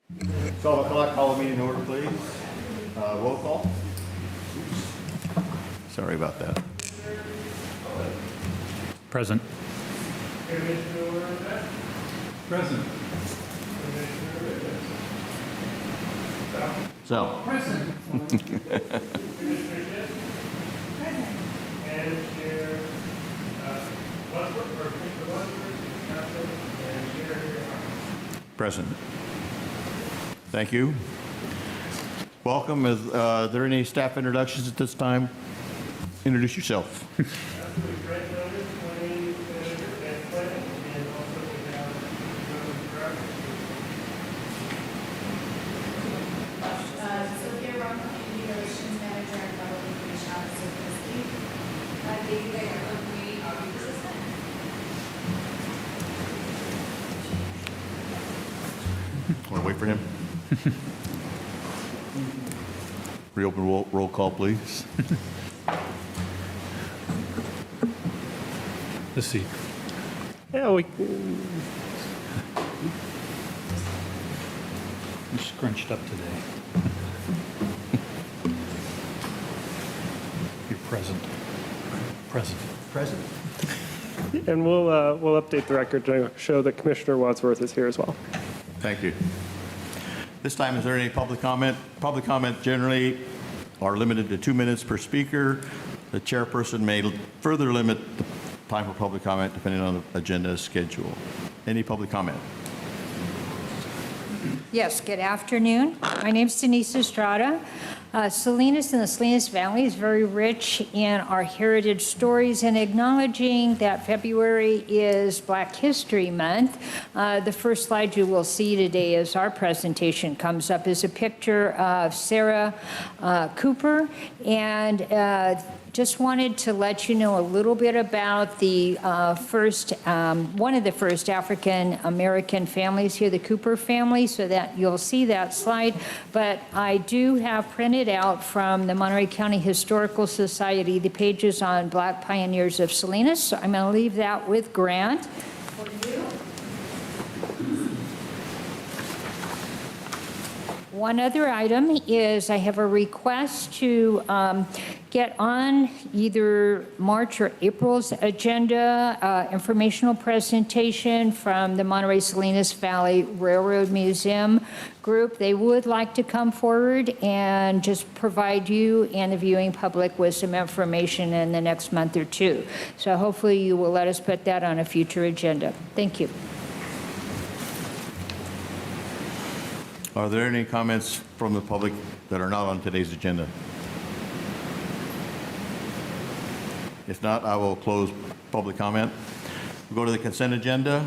12 o'clock, call the meeting in order, please. Roll call. Sorry about that. Present. Present. So, present. Thank you. Welcome. Is there any staff introductions at this time? Introduce yourself. Sophia Rock, Community Relations Manager and Public Information Officer for the state. David Gallagher, Community Outreach Assistant. Want to wait for him? Reopen roll call, please. Let's see. Yeah, we, I'm scrunched up today. You're present. Present. Present. and we'll update the record to show that Commissioner Wadsworth is here as well. Thank you. This time, is there any public comment? Public comment generally are limited to 2 minutes per speaker. The chairperson may further limit the time for public comment depending on the agenda schedule. Any public comment? Yes, good afternoon. My name is Denise Estrada. Salinas and the Salinas Valley is very rich in our heritage stories, and acknowledging that February is Black History Month, the first slide you will see today as our presentation comes up is a picture of Sarah Cooper, and just wanted to let you know a little bit about the one of the first African American families here, the Cooper family, so that you'll see that slide. But I do have printed out from the Monterey County Historical Society the pages on Black pioneers of Salinas. So I'm going to leave that with Grant for you. One other item is I have a request to get on either March or April's agenda, informational presentation from the Monterey Salinas Valley Railroad Museum group. They would like to come forward and just provide you and the viewing public with some information in the next month or two. So hopefully you will let us put that on a future agenda. Thank you. Are there any comments from the public that are not on today's agenda? If not, I will close public comment. We'll go to the consent agenda.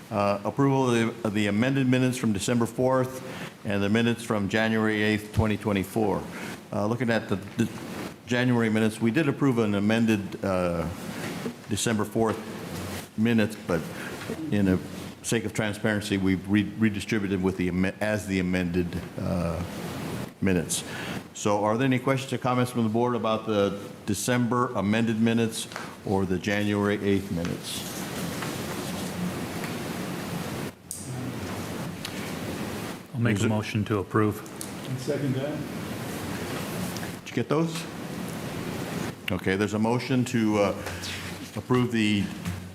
Approval of the amended minutes from December 4th and the minutes from January 8th, 2024. Looking at the January minutes, we did approve an amended December 4th minutes, but in a sake of transparency, we've redistributed with as the amended minutes. So are there any questions or comments from the board about the December amended minutes or the January 8th minutes? I'll make a motion to approve. And second that? Did you get those? Okay, there's a motion to approve the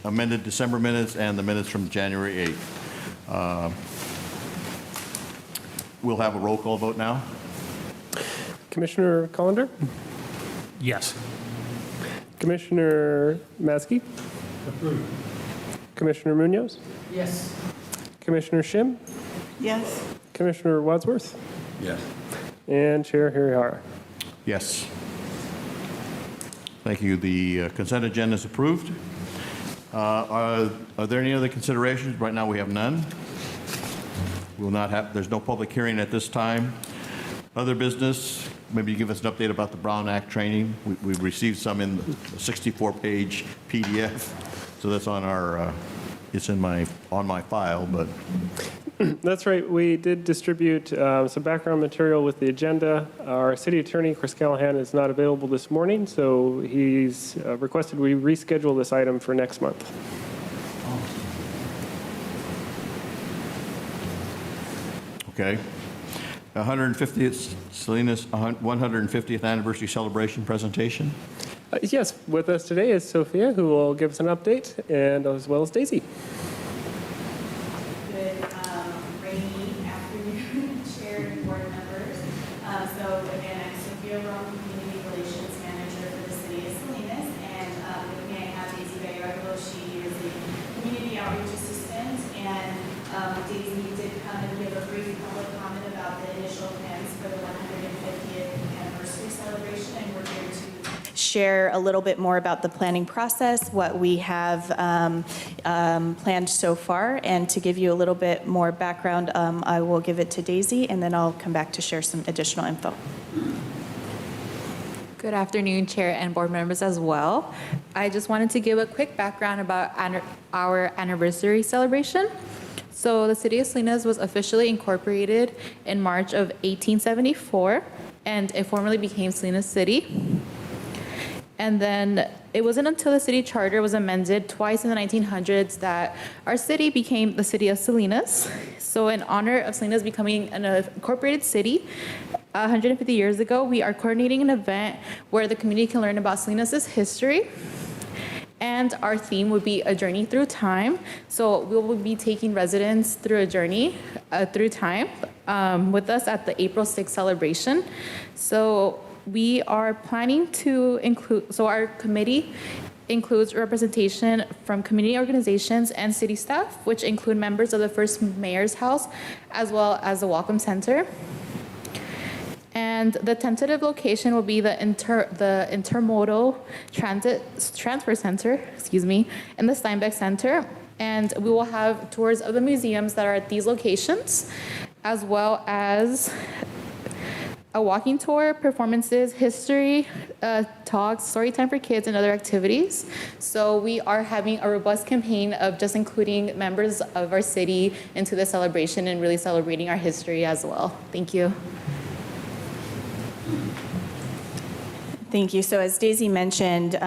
amended December minutes and the minutes from January 8th. We'll have a roll call vote now. Commissioner Collender, Yes. Commissioner Maskey, Approved. Commissioner Munoz, Yes. Commissioner Shim, Yes. Commissioner Wadsworth, Yes. and Chair Hirihara. Yes. Thank you. The consent agenda is approved. Are there any other considerations? Right now, we have none. We will not have, there's no public hearing at this time. Other business, maybe you give us an update about the Brown Act training. We've received some in the 64-page PDF, so that's on our, it's on my file, but That's right. We did distribute some background material with the agenda. Our city attorney, Chris Callahan, is not available this morning, so he's requested we reschedule this item for next month. Okay. 150th, Salinas 150th anniversary celebration presentation. Yes, with us today is Sophia, who will give us an update, and as well as Daisy. Good rainy afternoon, Chair and board members. So again, I'm Sophia Rome, Community Relations Manager for the City of Salinas, and with me I have Daisy Gallardo. She is the Community Outreach Assistant, and Daisy did come and give a brief public comment about the initial plans for the 150th anniversary celebration, and we're here to share a little bit more about the planning process, what we have planned so far, and to give you a little bit more background, I will give it to Daisy, and then I'll come back to share some additional info. Good afternoon, Chair and board members as well. I just wanted to give a quick background about our anniversary celebration. So the City of Salinas was officially incorporated in March of 1874, and it formally became Salinas City. And then it wasn't until the city charter was amended twice in the 1900s that our city became the City of Salinas. So in honor of Salinas becoming an incorporated city 150 years ago, we are coordinating an event where the community can learn about Salinas' history. And our theme would be a journey through time. So we will be taking residents through a journey through time with us at the April 6th celebration. So we are planning to include, so our committee includes representation from community organizations and city staff, which include members of the First Mayor's House, as well as the Welcome Center. And the tentative location will be the Intermodal Transfer Center, in the Steinbeck Center. And we will have tours of the museums that are at these locations, as well as a walking tour, performances, history, talks, story time for kids, and other activities. So we are having a robust campaign of just including members of our city into the celebration and really celebrating our history as well. Thank you. Thank you. So as Daisy mentioned,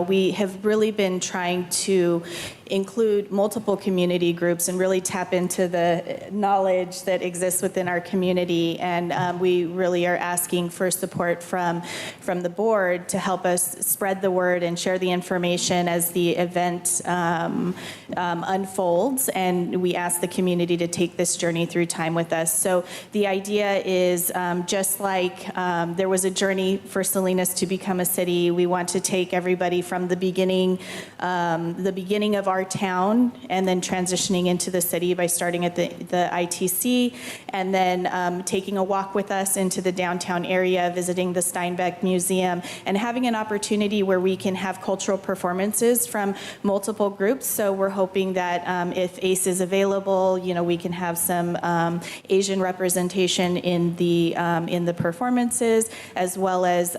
we have really been trying to include multiple community groups and really tap into the knowledge that exists within our community. And we really are asking for support from the board to help us spread the word and share the information as the event unfolds. And we ask the community to take this journey through time with us. So the idea is just like there was a journey for Salinas to become a city, we want to take everybody from the beginning of our town and then transitioning into the city by starting at the ITC and then taking a walk with us into the downtown area, visiting the Steinbeck Museum, and having an opportunity where we can have cultural performances from multiple groups. So we're hoping that if ACE is available, we can have some Asian representation in the performances, as well as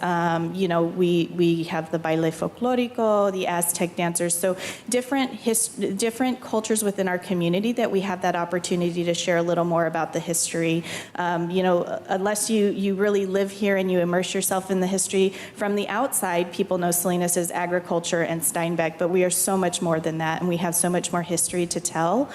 we have the baile folklorico, the Aztec dancers. So different cultures within our community that we have that opportunity to share a little more about the history. Unless you really live here and you immerse yourself in the history from the outside, people know Salinas as agriculture and Steinbeck, but we are so much more than that, and we have so much more history to tell.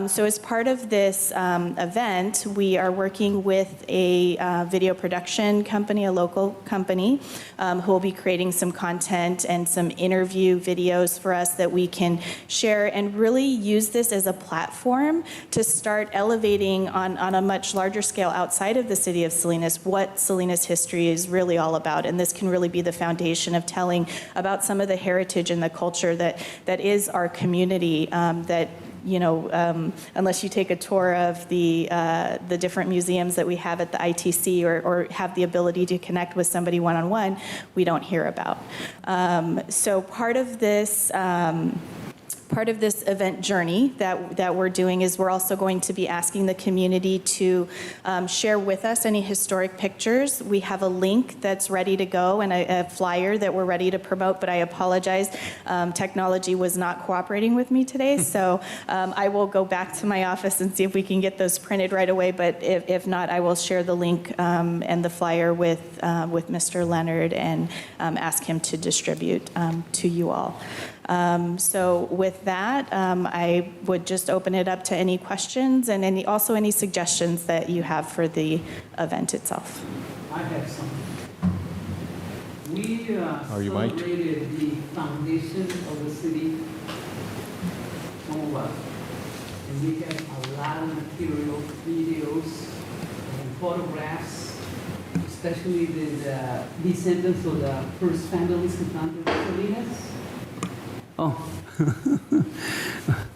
So as part of this event, we are working with a video production company, a local company, who will be creating some content and some interview videos for us that we can share and really use this as a platform to start elevating on a much larger scale outside of the city of Salinas what Salinas history is really all about. And this can really be the foundation of telling about some of the heritage and the culture that is our community, unless you take a tour of the different museums that we have at the ITC or have the ability to connect with somebody one-on-one, we don't hear about. So part of this event journey that we're doing is we're also going to be asking the community to share with us any historic pictures. We have a link that's ready to go and a flyer that we're ready to promote, but I apologize. Technology was not cooperating with me today, so I will go back to my office and see if we can get those printed right away, but if not, I will share the link and the flyer with Mr. Leonard and ask him to distribute to you all. So with that, I would just open it up to any questions and also any suggestions that you have for the event itself. I have something. We Are you mic'd? celebrated the foundation of the city, Commonwealth, and we have a lot of material, videos, and photographs, especially the descendants of the first families who founded Salinas. Oh,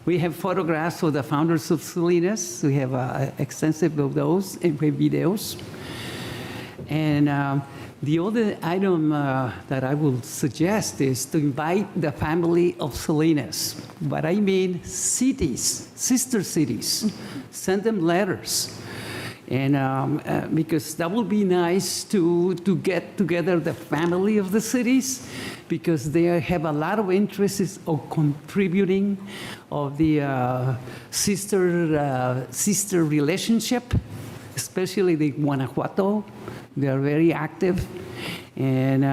we have photographs of the founders of Salinas. We have extensive of those and videos. And the other item that I will suggest is to invite the family of Salinas. What I mean, cities, sister cities. Send them letters. And because that would be nice to get together the family of the cities, because they have a lot of interests of contributing of the sister relationship, especially the Guanajuato. They are very active, and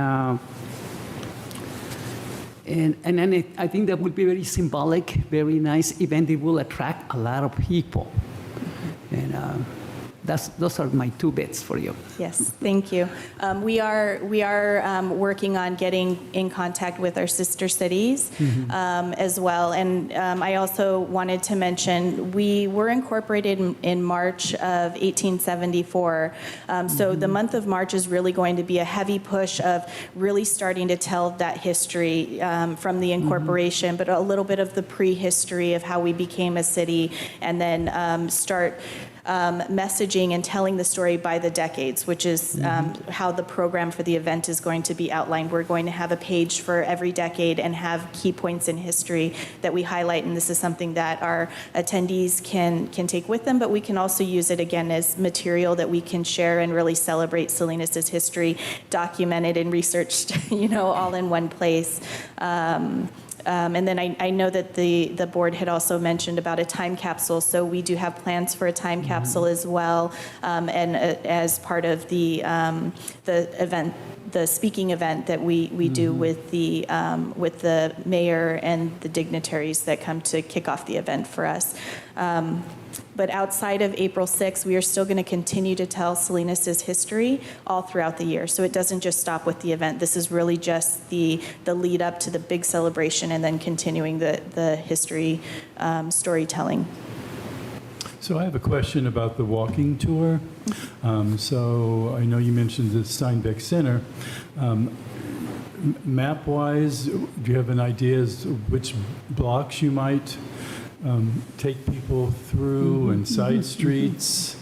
then I think that would be very symbolic, very nice event. It will attract a lot of people, and those are my 2 bits for you. Yes, thank you. We are working on getting in contact with our sister cities as well. And I also wanted to mention, we were incorporated in March of 1874. So the month of March is really going to be a heavy push of really starting to tell that history from the incorporation, but a little bit of the prehistory of how we became a city, and then start messaging and telling the story by the decades, which is how the program for the event is going to be outlined. We're going to have a page for every decade and have key points in history that we highlight, and this is something that our attendees can take with them, but we can also use it again as material that we can share and really celebrate Salinas' history, documented and researched, all in one place. And then I know that the board had also mentioned about a time capsule, so we do have plans for a time capsule as well, and as part of the event, the speaking event that we do with the mayor and the dignitaries that come to kick off the event for us. But outside of April 6th, we are still going to continue to tell Salinas' history all throughout the year. So it doesn't just stop with the event. This is really just the lead up to the big celebration and then continuing the history storytelling. So I have a question about the walking tour. So I know you mentioned the Steinbeck Center. Map-wise, do you have an idea as to which blocks you might take people through and side streets?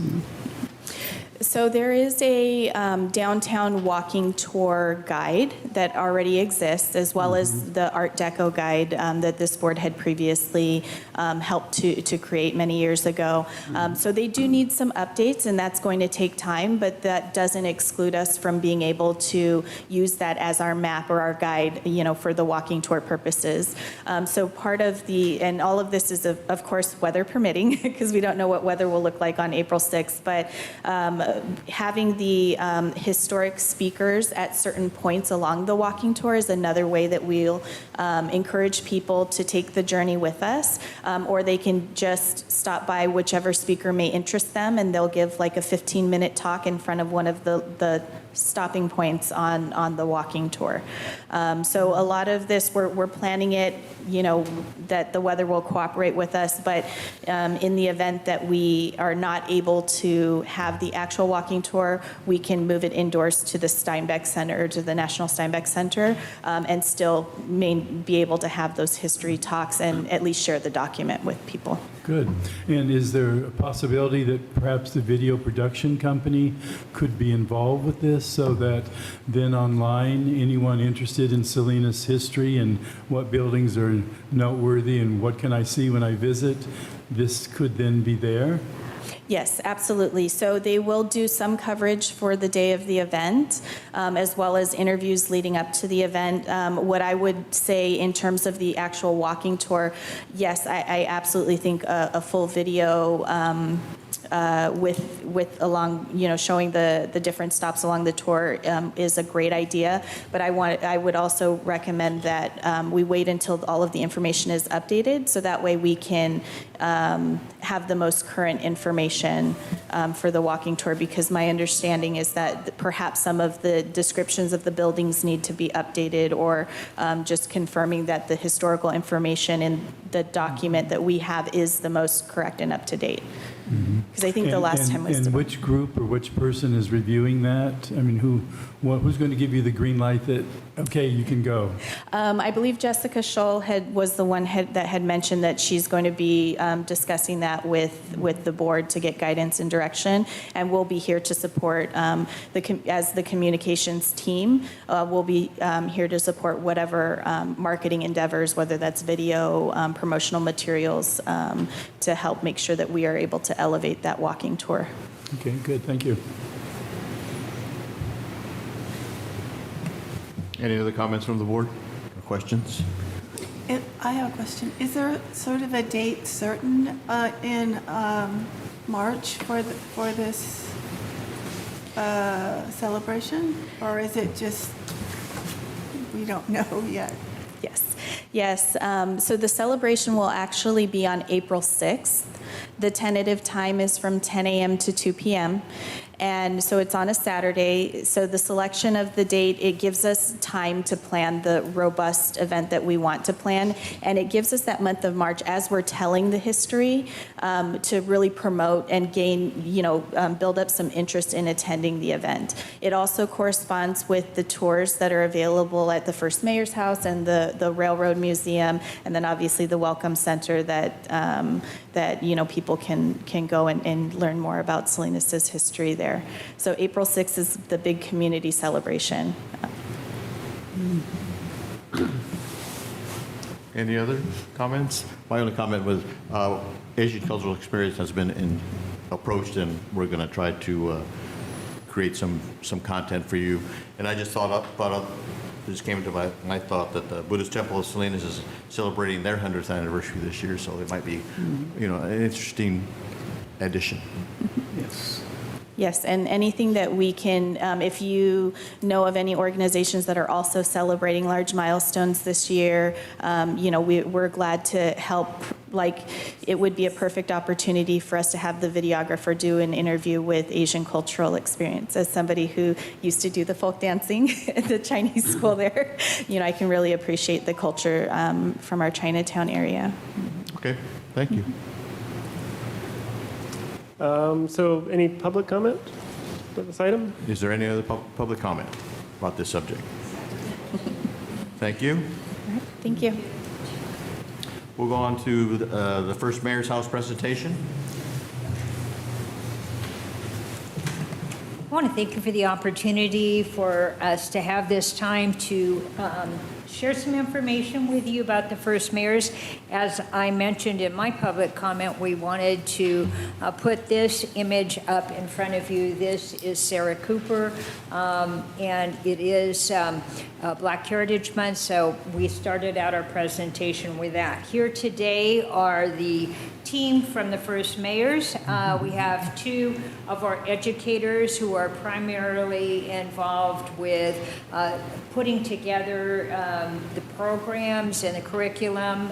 So there is a downtown walking tour guide that already exists, as well as the Art Deco guide that this board had previously helped to create many years ago. So they do need some updates, and that's going to take time, but that doesn't exclude us from being able to use that as our map or our guide, for the walking tour purposes. So part of and all of this is, of course, weather permitting, because we don't know what weather will look like on April 6th, but having the historic speakers at certain points along the walking tour is another way that we'll encourage people to take the journey with us, or they can just stop by whichever speaker may interest them, and they'll give like a 15-minute talk in front of one of the stopping points on the walking tour. So a lot of this, we're planning it, that the weather will cooperate with us, but in the event that we are not able to have the actual walking tour, we can move it indoors to the Steinbeck Center, to the National Steinbeck Center, and still be able to have those history talks and at least share the document with people. Good. And is there a possibility that perhaps the video production company could be involved with this, so that then online, anyone interested in Salinas history and what buildings are noteworthy and what can I see when I visit, this could then be there? Yes, absolutely. So they will do some coverage for the day of the event, as well as interviews leading up to the event. What I would say in terms of the actual walking tour, yes, I absolutely think a full video with along, showing the different stops along the tour is a great idea. But I would also recommend that we wait until all of the information is updated, so that way we can have the most current information for the walking tour, because my understanding is that perhaps some of the descriptions of the buildings need to be updated, or just confirming that the historical information in the document that we have is the most correct and up to date. Because I think the last time was. And which group or which person is reviewing that? I mean, who's going to give you the green light that, okay, you can go? I believe Jessica Scholl was the one that had mentioned that she's going to be discussing that with the board to get guidance and direction, and we'll be here to support as the communications team. We'll be here to support whatever marketing endeavors, whether that's video, promotional materials, to help make sure that we are able to elevate that walking tour. Okay, good, thank you. Any other comments from the board or questions? I have a question. Is there sort of a date certain in March for this celebration? Or is it just, we don't know yet? Yes. So the celebration will actually be on April 6th. The tentative time is from 10 a.m. to 2 p.m. And so it's on a Saturday. So the selection of the date, it gives us time to plan the robust event that we want to plan. And it gives us that month of March as we're telling the history to really promote and gain, build up some interest in attending the event. It also corresponds with the tours that are available at the First Mayor's House and the Railroad Museum, and then obviously the Welcome Center that people can go and learn more about Salinas' history there. So April 6th is the big community celebration. Any other comments? My only comment was Asian Cultural Experience has been approached, and we're going to try to create some content for you. And I just this came into my thought that the Buddhist Temple of Salinas is celebrating their 100th anniversary this year, so it might be, an interesting addition. Yes. Yes, and anything that we can, if you know of any organizations that are also celebrating large milestones this year, we're glad to help. Like, it would be a perfect opportunity for us to have the videographer do an interview with Asian Cultural Experience. As somebody who used to do the folk dancing at the Chinese school there, I can really appreciate the culture from our Chinatown area. Okay, thank you. So any public comment for this item? Is there any other public comment about this subject? Thank you. All right, thank you. We'll go on to the First Mayor's House presentation. I want to thank you for the opportunity for us to have this time to share some information with you about the First Mayors. As I mentioned in my public comment, we wanted to put this image up in front of you. This is Sarah Cooper, and it is Black Heritage Month, so we started out our presentation with that. Here today are the team from the First Mayors. We have two of our educators who are primarily involved with putting together the programs and the curriculum.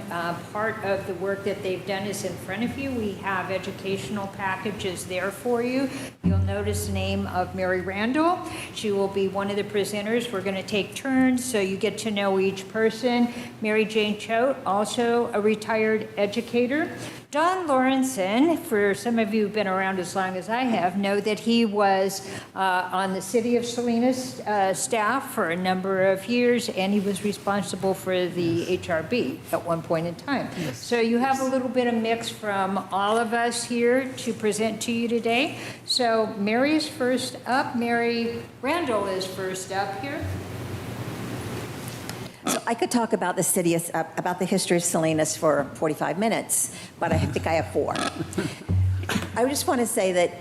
Part of the work that they've done is in front of you. We have educational packages there for you. You'll notice the name of Mary Randall. She will be one of the presenters. We're going to take turns so you get to know each person. Mary Jane Choate, also a retired educator. Don Lawrenson, for some of you who've been around as long as I have, know that he was on the City of Salinas staff for a number of years, and he was responsible for the HRB at one point in time. Yes. So you have a little bit of mix from all of us here to present to you today. So Mary is first up. Mary Randall is first up here. So I could talk about about the history of Salinas for 45 minutes, but I think I have 4. I just want to say that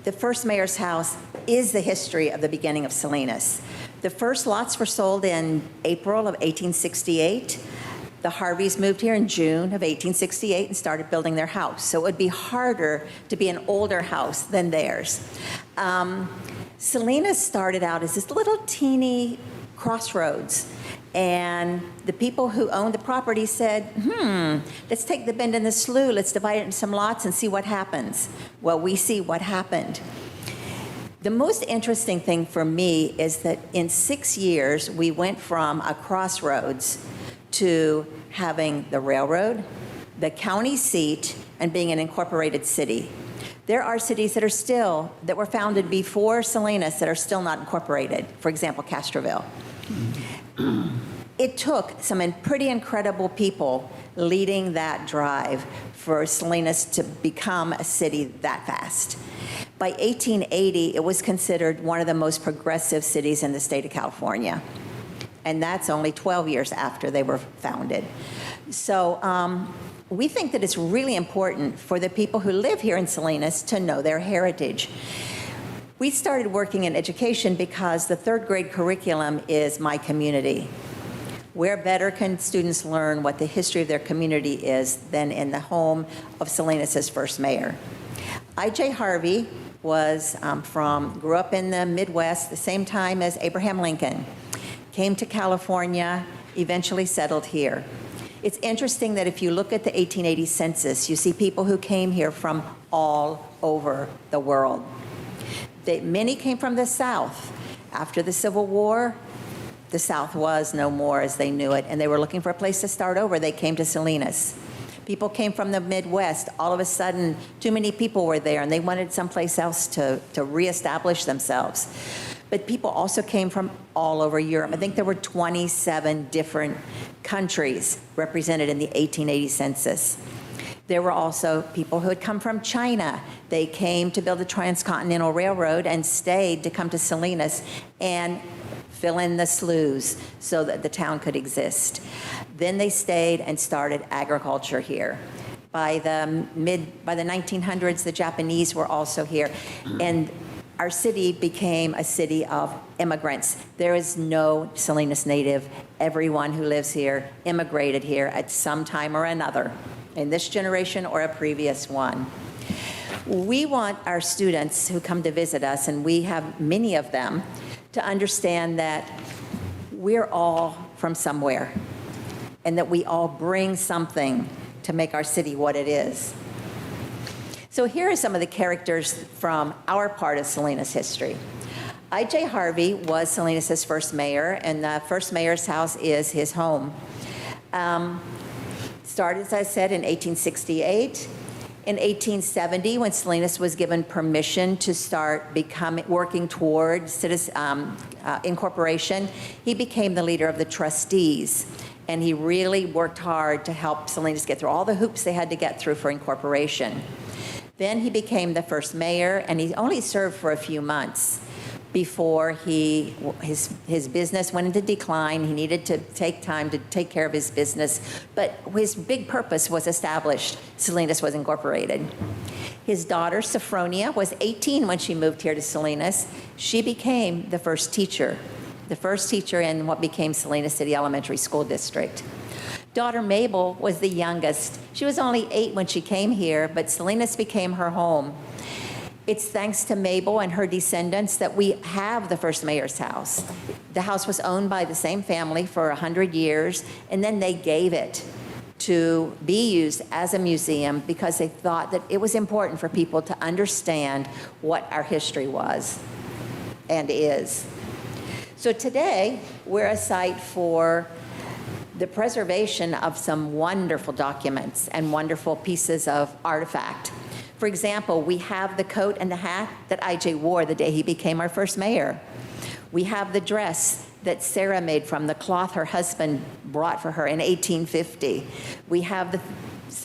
the first mayor's house is the history of the beginning of Salinas. The first lots were sold in April of 1868. The Harveys moved here in June of 1868 and started building their house. So it would be harder to be an older house than theirs. Salinas started out as this little teeny crossroads. And the people who owned the property said, let's take the bend in the slough, let's divide it into some lots and see what happens. Well, we see what happened. The most interesting thing for me is that in 6 years, we went from a crossroads to having the railroad, the county seat, and being an incorporated city. There are cities that were founded before Salinas that are still not incorporated. For example, Castroville. It took some pretty incredible people leading that drive for Salinas to become a city that fast. By 1880, it was considered one of the most progressive cities in the state of California. And that's only 12 years after they were founded. So we think that it's really important for the people who live here in Salinas to know their heritage. We started working in education because the third grade curriculum is my community. Where better can students learn what the history of their community is than in the home of Salinas' first mayor? I.J. Harvey grew up in the Midwest the same time as Abraham Lincoln, came to California, eventually settled here. It's interesting that if you look at the 1880 census, you see people who came here from all over the world. Many came from the South. After the Civil War, the South was no more as they knew it, and they were looking for a place to start over. They came to Salinas. People came from the Midwest. All of a sudden, too many people were there, and they wanted someplace else to reestablish themselves. But people also came from all over Europe. I think there were 27 different countries represented in the 1880 census. There were also people who had come from China. They came to build the Transcontinental Railroad and stayed to come to Salinas and fill in the sloughs so that the town could exist. Then they stayed and started agriculture here. By the 1900s, the Japanese were also here. And our city became a city of immigrants. There is no Salinas native. Everyone who lives here immigrated here at some time or another, in this generation or a previous one. We want our students who come to visit us, and we have many of them, to understand that we're all from somewhere and that we all bring something to make our city what it is. So here are some of the characters from our part of Salinas history. I.J. Harvey was Salinas' first mayor, and the first mayor's house is his home. Started, as I said, in 1868. In 1870, when Salinas was given permission to start working toward incorporation, he became the leader of the trustees. And he really worked hard to help Salinas get through all the hoops they had to get through for incorporation. Then he became the first mayor, and he only served for a few months before his business went into decline. He needed to take time to take care of his business, but his big purpose was established. Salinas was incorporated. His daughter, Sophronia, was 18 when she moved here to Salinas. She became the first teacher in what became Salinas City Elementary School District. Daughter Mabel was the youngest. She was only 8 when she came here, but Salinas became her home. It's thanks to Mabel and her descendants that we have the first mayor's house. The house was owned by the same family for 100 years, and then they gave it to be used as a museum because they thought that it was important for people to understand what our history was and is. So today, we're a site for the preservation of some wonderful documents and wonderful pieces of artifact. For example, we have the coat and the hat that I.J. wore the day he became our first mayor. We have the dress that Sarah made from the cloth her husband brought for her in 1850. We have the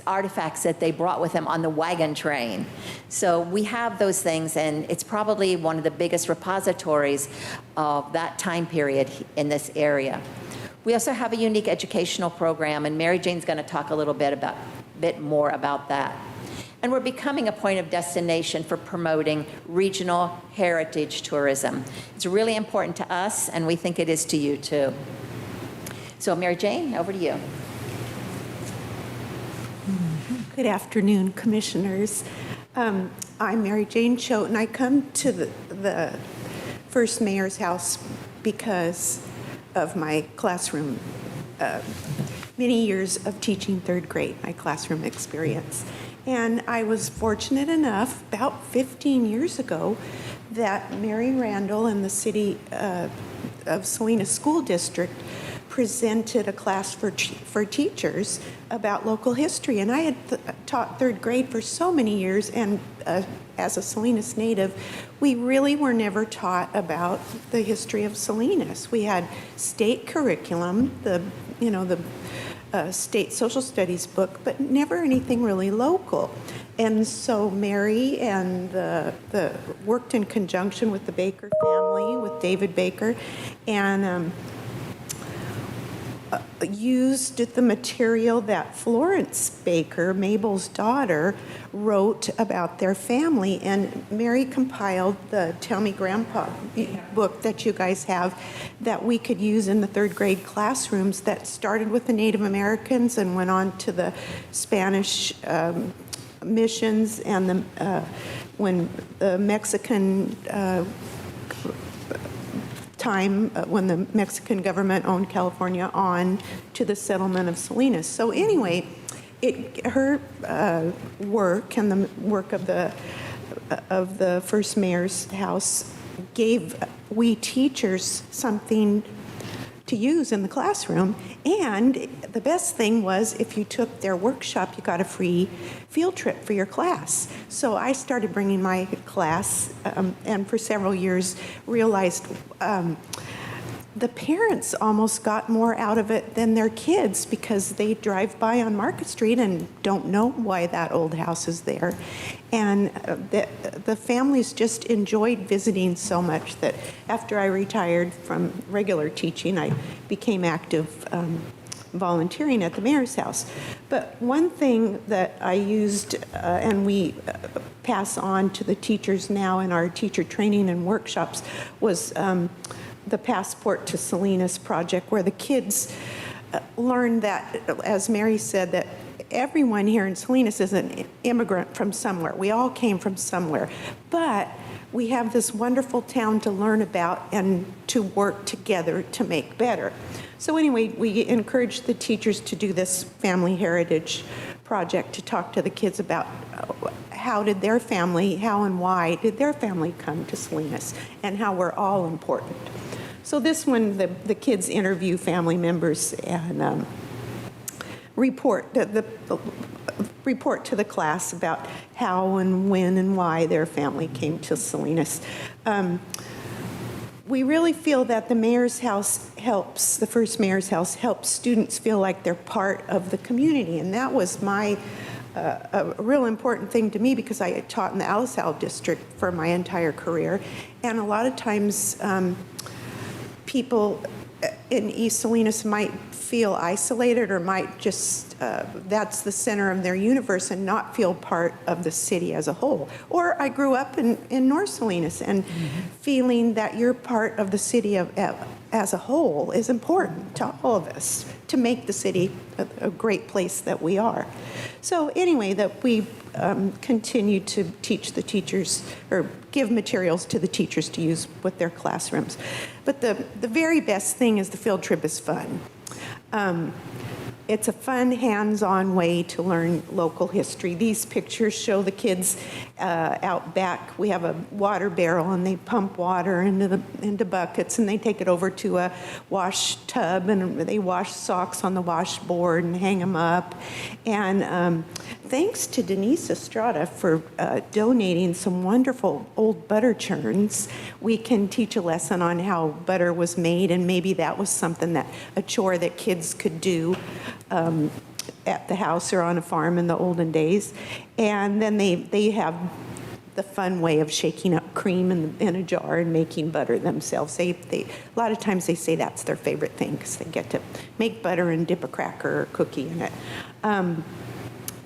artifacts that they brought with them on the wagon train. So we have those things, and it's probably one of the biggest repositories of that time period in this area. We also have a unique educational program, and Mary Jane's going to talk a little bit more about that. and we're becoming a point of destination for promoting regional heritage tourism. It's really important to us, and we think it is to you too. So Mary Jane, over to you. Good afternoon, Commissioners. I'm Mary Jane Choate, and I come to the First Mayor's House because of my classroom, many years of teaching third grade, my classroom experience. And I was fortunate enough, about 15 years ago, that Mary Randall and the City of Salinas School District presented a class for teachers about local history. And I had taught third grade for so many years, and as a Salinas native, we really were never taught about the history of Salinas. We had state curriculum, the state social studies book, but never anything really local. And so Mary and worked in conjunction with the Baker family, with David Baker, and used the material that Florence Baker, Mabel's daughter, wrote about their family. And Mary compiled the Tell Me Grandpa book that you guys have that we could use in the third grade classrooms, that started with the Native Americans and went on to the Spanish missions and when the Mexican time when the Mexican government owned California, on to the settlement of Salinas. So anyway, her work and the work of the first mayor's house gave we teachers something to use in the classroom. And the best thing was, if you took their workshop, you got a free field trip for your class. So I started bringing my class, and for several years realized the parents almost got more out of it than their kids, because they drive by on Market Street and don't know why that old house is there. And the families just enjoyed visiting so much that after I retired from regular teaching, I became active volunteering at the mayor's house. But one thing that I used, and we pass on to the teachers now in our teacher training and workshops, was the Passport to Salinas project, where the kids learned that, as Mary said, that everyone here in Salinas is an immigrant from somewhere. We all came from somewhere. But we have this wonderful town to learn about and to work together to make better. So anyway, we encourage the teachers to do this family heritage project, to talk to the kids about how and why did their family come to Salinas, and how we're all important. So this one, the kids interview family members and report to the class about how and when and why their family came to Salinas. We really feel that the mayor's house helps, the first mayor's house helps students feel like they're part of the community. And that was a real important thing to me, because I had taught in the Alisal district for my entire career. And a lot of times people in East Salinas might feel isolated, or might just, that's the center of their universe, and not feel part of the city as a whole. Or I grew up in North Salinas, and feeling that you're part of the city as a whole is important to all of us, to make the city a great place that we are. So anyway, that we continue to teach the teachers, or give materials to the teachers to use with their classrooms. But the very best thing is the field trip is fun. It's a fun, hands-on way to learn local history. These pictures show the kids out back. We have a water barrel, and they pump water into buckets, and they take it over to a wash tub, and they wash socks on the washboard and hang them up. And thanks to Denise Estrada for donating some wonderful old butter churns, we can teach a lesson on how butter was made, and maybe that was something a chore that kids could do at the house or on a farm in the olden days. And then they have the fun way of shaking up cream in a jar and making butter themselves. A lot of times they say that's their favorite thing, because they get to make butter and dip a cracker or cookie in it.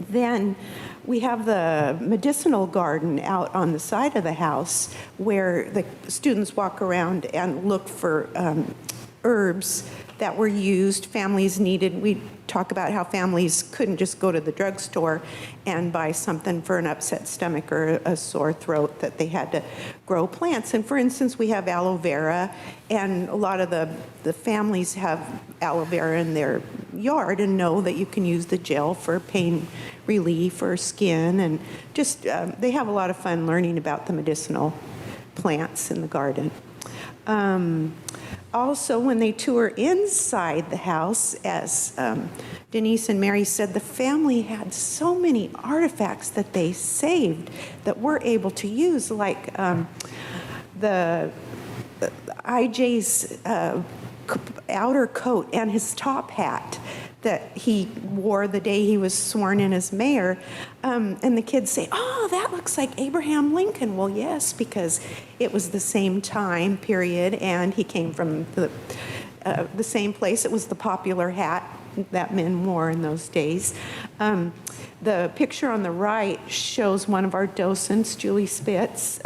Then we have the medicinal garden out on the side of the house where the students walk around and look for herbs that were used, families needed. We talk about how families couldn't just go to the drugstore and buy something for an upset stomach or a sore throat, that they had to grow plants. And for instance, we have aloe vera, and a lot of the families have aloe vera in their yard and know that you can use the gel for pain relief or skin, and just they have a lot of fun learning about the medicinal plants in the garden. Also, when they tour inside the house, as Denise and Mary said, the family had so many artifacts that they saved that we're able to use, like the IJ's outer coat and his top hat that he wore the day he was sworn in as mayor. And the kids say, oh, that looks like Abraham Lincoln. Well, yes, because it was the same time period, and he came from the same place. It was the popular hat that men wore in those days. The picture on the right shows one of our docents, Julie Spitz,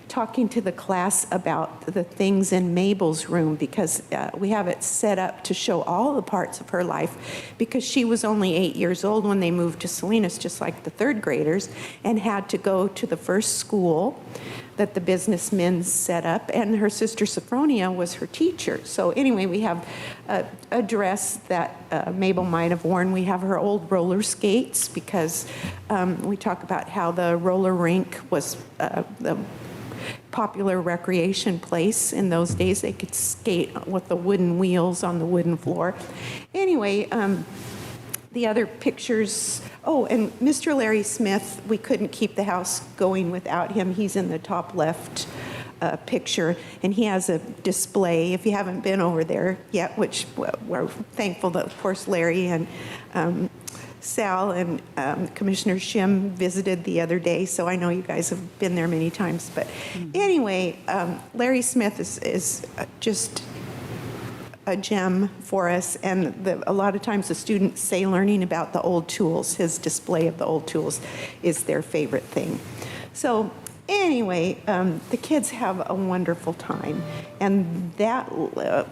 talking to the class about the things in Mabel's room, because we have it set up to show all the parts of her life, because she was only 8 years old when they moved to Salinas, just like the third graders, and had to go to the first school that the businessmen set up, and her sister Sophronia was her teacher. So anyway, we have a dress that Mabel might have worn. We have her old roller skates, because we talk about how the roller rink was the popular recreation place in those days. They could skate with the wooden wheels on the wooden floor. Anyway, the other pictures, oh, and Mr. Larry Smith, we couldn't keep the house going without him. He's in the top left picture, and he has a display, if you haven't been over there yet, which we're thankful that, of course, Larry and Sal and Commissioner Shim visited the other day, so I know you guys have been there many times. But anyway, Larry Smith is just a gem for us, and a lot of times the students say learning about the old tools, his display of the old tools, is their favorite thing. So anyway, the kids have a wonderful time, and that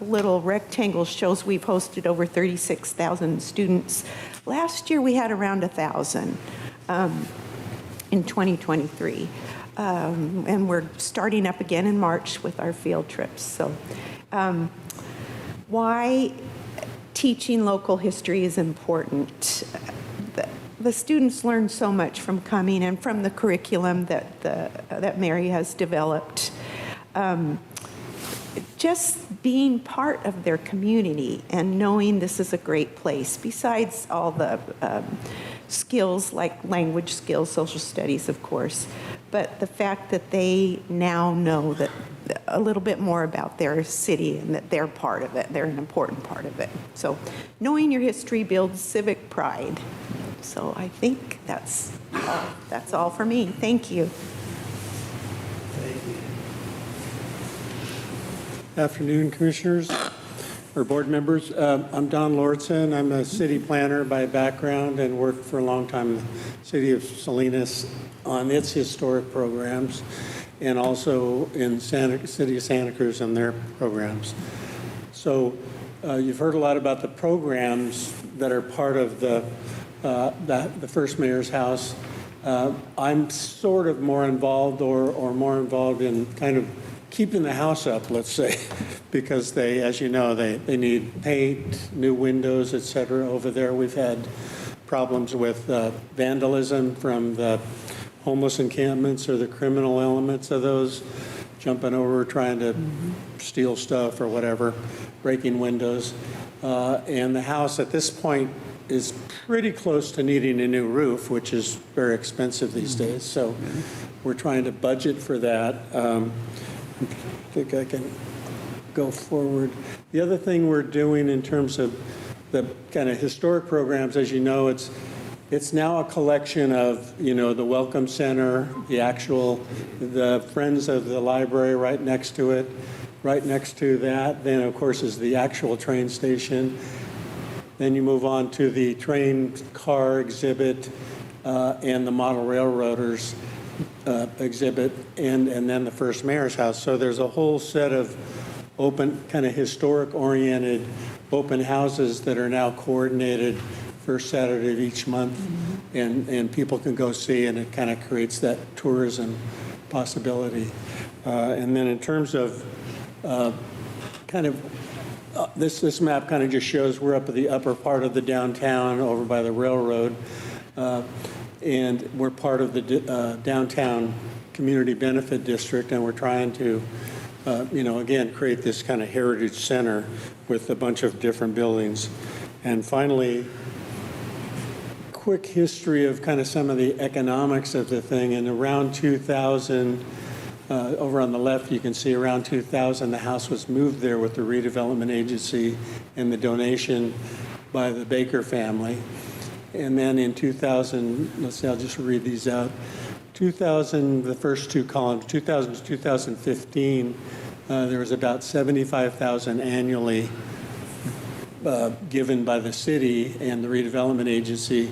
little rectangle shows we've hosted over 36,000 students. Last year we had around 1,000 in 2023, and we're starting up again in March with our field trips. So why teaching local history is important. The students learn so much from coming and from the curriculum that Mary has developed. Just being part of their community and knowing this is a great place, besides all the skills like language skills, social studies, of course, but the fact that they now know that a little bit more about their city and that they're part of it, they're an important part of it. So knowing your history builds civic pride. So I think that's all for me. Thank you. Afternoon, commissioners or board members. I'm Don Lordson. I'm a city planner by background and worked for a long time in the city of Salinas on its historic programs, and also in city of Santa Cruz on their programs. So you've heard a lot about the programs that are part of the first mayor's house. I'm sort of more involved or more involved in kind of keeping the house up, let's say, because they, as you know, they need paint, new windows, et cetera. Over there, we've had problems with vandalism from the homeless encampments or the criminal elements of those, jumping over, trying to steal stuff or whatever, breaking windows. And the house at this point is pretty close to needing a new roof, which is very expensive these days. So we're trying to budget for that. I think I can go forward. The other thing we're doing in terms of the kind of historic programs, as you know, it's now a collection of, you know, the Welcome Center, the Friends of the Library right next to it. Right next to that, then, of course, is the actual train station. Then you move on to the train car exhibit and the model railroaders exhibit, and then the first mayor's house. So there's a whole set of open, kind of historic-oriented open houses that are now coordinated first Saturday of each month, and people can go see, and it kind of creates that tourism possibility. And then in terms of this map kind of just shows we're up at the upper part of the downtown over by the railroad, and we're part of the downtown community benefit district, and we're trying to again, create this kind of heritage center with a bunch of different buildings. And finally, quick history of kind of some of the economics of the thing. And around 2000, over on the left, you can see around 2000, the house was moved there with the redevelopment agency and the donation by the Baker family. And then in 2000, let's see, I'll just read these out. 2000, the first two columns, 2000 to 2015, there was about $75,000 annually given by the city and the redevelopment agency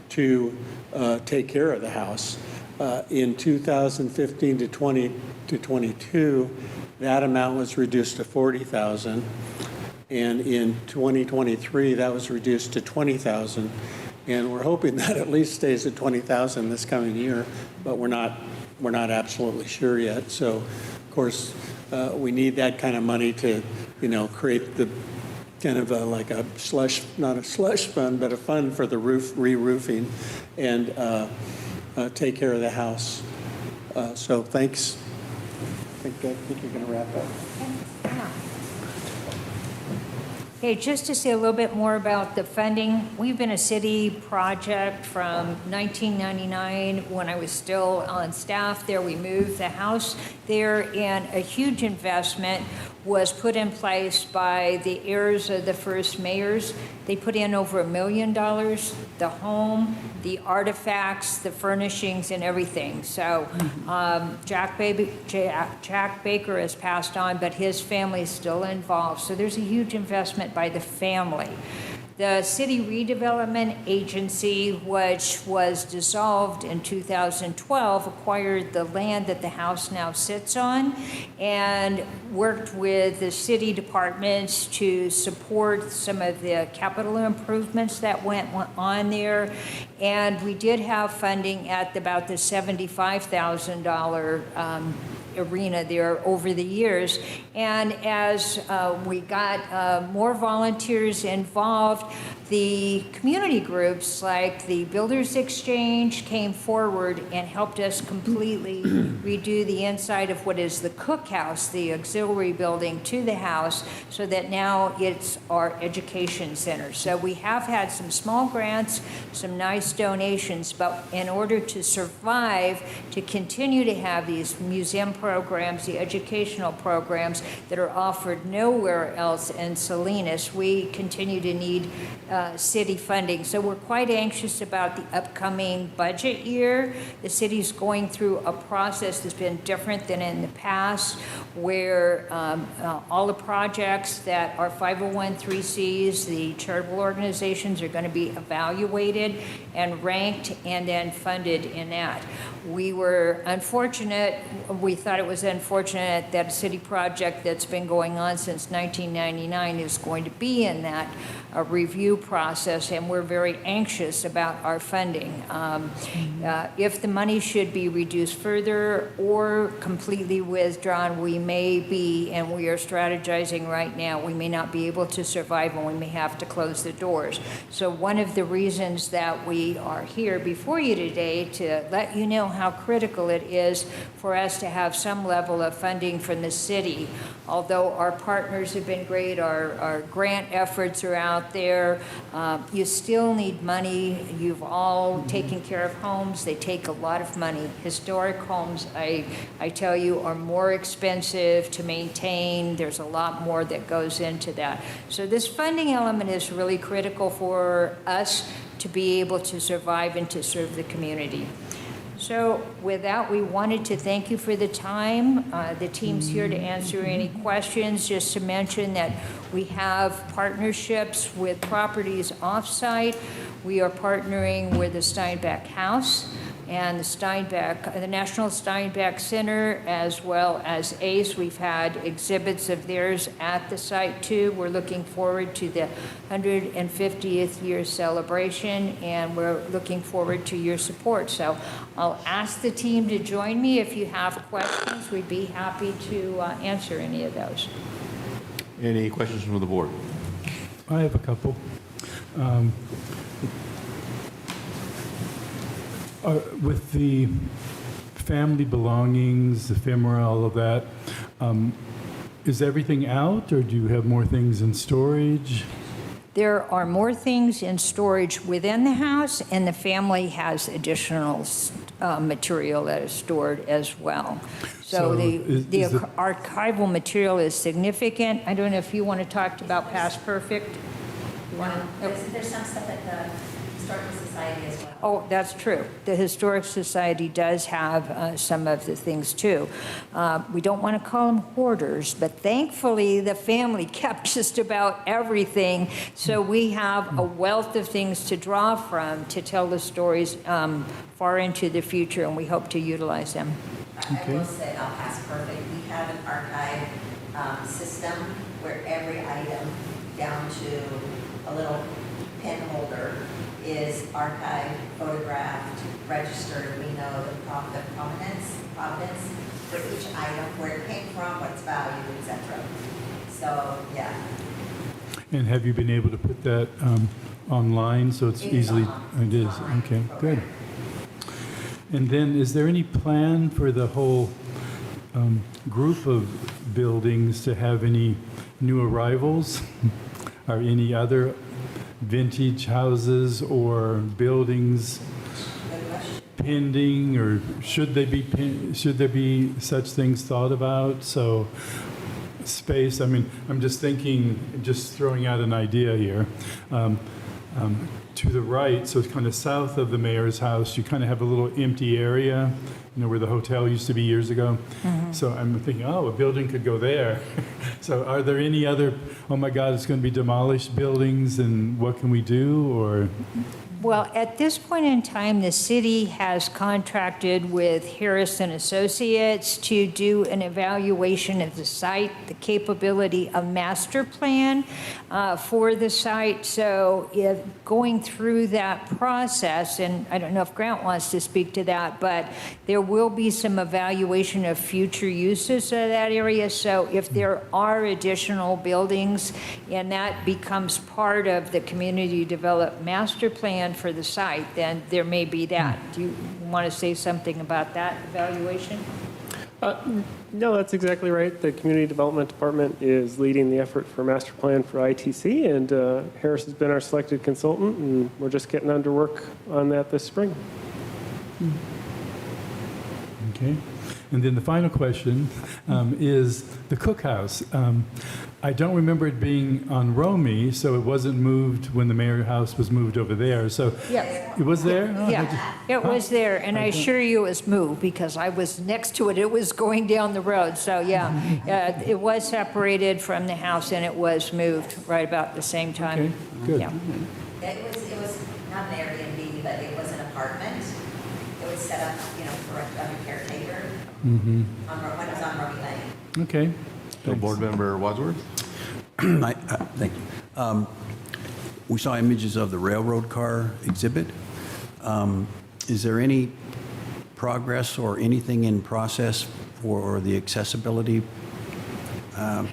to take care of the house. In 2015 to 22, that amount was reduced to $40,000, and in 2023, that was reduced to $20,000. And we're hoping that at least stays at $20,000 this coming year, but we're not absolutely sure yet. So, of course, we need that kind of money to, create the kind of like a slush, not a slush fund, but a fund for the re-roofing and take care of the house. So thanks. I think you're going to wrap up. Okay, just to say a little bit more about the funding, we've been a city project from 1999 when I was still on staff there. We moved the house there, and a huge investment was put in place by the heirs of the first mayors. They put in over $1 million, the home, the artifacts, the furnishings, and everything. So Jack Baker has passed on, but his family is still involved. So there's a huge investment by the family. The City Redevelopment Agency, which was dissolved in 2012, acquired the land that the house now sits on and worked with the city departments to support some of the capital improvements that went on there. And we did have funding at about the $75,000 arena there over the years. And as we got more volunteers involved, the community groups like the Builders Exchange came forward and helped us completely redo the inside of what is the cookhouse, the auxiliary building to the house, so that now it's our education center. So we have had some small grants, some nice donations, but in order to survive, to continue to have these museum programs, the educational programs that are offered nowhere else in Salinas, we continue to need city funding. So we're quite anxious about the upcoming budget year. The city's going through a process that's been different than in the past, where all the projects that are 501(c)(3)s, the charitable organizations, are going to be evaluated and ranked and then funded in that. We were unfortunate, we thought it was unfortunate that a city project that's been going on since 1999 is going to be in that review process, and we're very anxious about our funding. If the money should be reduced further or completely withdrawn, we may be, and we are strategizing right now, we may not be able to survive and we may have to close the doors. So one of the reasons that we are here before you today to let you know how critical it is for us to have some level of funding from the city. Although our partners have been great, our grant efforts are out there, you still need money. You've all taken care of homes. They take a lot of money. Historic homes, I tell you, are more expensive to maintain. There's a lot more that goes into that. So this funding element is really critical for us to be able to survive and to serve the community. So with that, we wanted to thank you for the time. The team's here to answer any questions. Just to mention that we have partnerships with properties off-site. We are partnering with the Steinbeck House and the National Steinbeck Center, as well as ACE. We've had exhibits of theirs at the site too. We're looking forward to the 150th year celebration, and we're looking forward to your support. So I'll ask the team to join me. If you have questions, we'd be happy to answer any of those. Any questions from the board? I have a couple. With the family belongings, ephemera, all of that, is everything out, or do you have more things in storage? There are more things in storage within the house, and the family has additional material that is stored as well. So the archival material is significant. I don't know if you want to talk about Past Perfect. There's some stuff at the Historical Society as well. Oh, that's true. The Historic Society does have some of the things too. We don't want to call them hoarders, but thankfully the family kept just about everything. So we have a wealth of things to draw from to tell the stories far into the future, and we hope to utilize them. I will say, Past Perfect, we have an archive system where every item, down to a little pen holder, is archived, photographed, registered. We know the provenance for each item, where it came from, what its value, etc. So, yeah. And have you been able to put that online so it's easily? It is. Okay, good. And then, is there any plan for the whole group of buildings to have any new arrivals? Or any other vintage houses or buildings pending, or should there be such things thought about? So space, I mean, I'm just thinking, just throwing out an idea here. To the right, so it's kind of south of the mayor's house, you kind of have a little empty area, you know, where the hotel used to be years ago. Mm-hmm. So I'm thinking, oh, a building could go there. So are there any other, oh my God, it's going to be demolished buildings, and what can we do, or? Well, at this point in time, the city has contracted with Harrison Associates to do an evaluation of the site, the capability of master plan for the site. So if going through that process, and I don't know if Grant wants to speak to that, but there will be some evaluation of future uses of that area. So if there are additional buildings and that becomes part of the community development master plan for the site, then there may be that. Do you want to say something about that evaluation? No, that's exactly right. The Community Development Department is leading the effort for master plan for ITC, and Harris has been our selected consultant, and we're just getting under work on that this spring. Okay. And then the final question is the cookhouse. I don't remember it being on Romie, so it wasn't moved when the mayor house was moved over there. So Yeah. it was there? Oh, Yeah, it was there, and I assure you it was moved because I was next to it. It was going down the road. So yeah, it was separated from the house and it was moved right about the same time. Okay, good. Yeah. It was not an Airbnb, but it was an apartment. It was set up, for a caretaker. Mm-hmm. When it was on Robbie Lane. Okay. So Board Member Wadsworth? Thank you. We saw images of the railroad car exhibit. Is there any progress or anything in process for the accessibility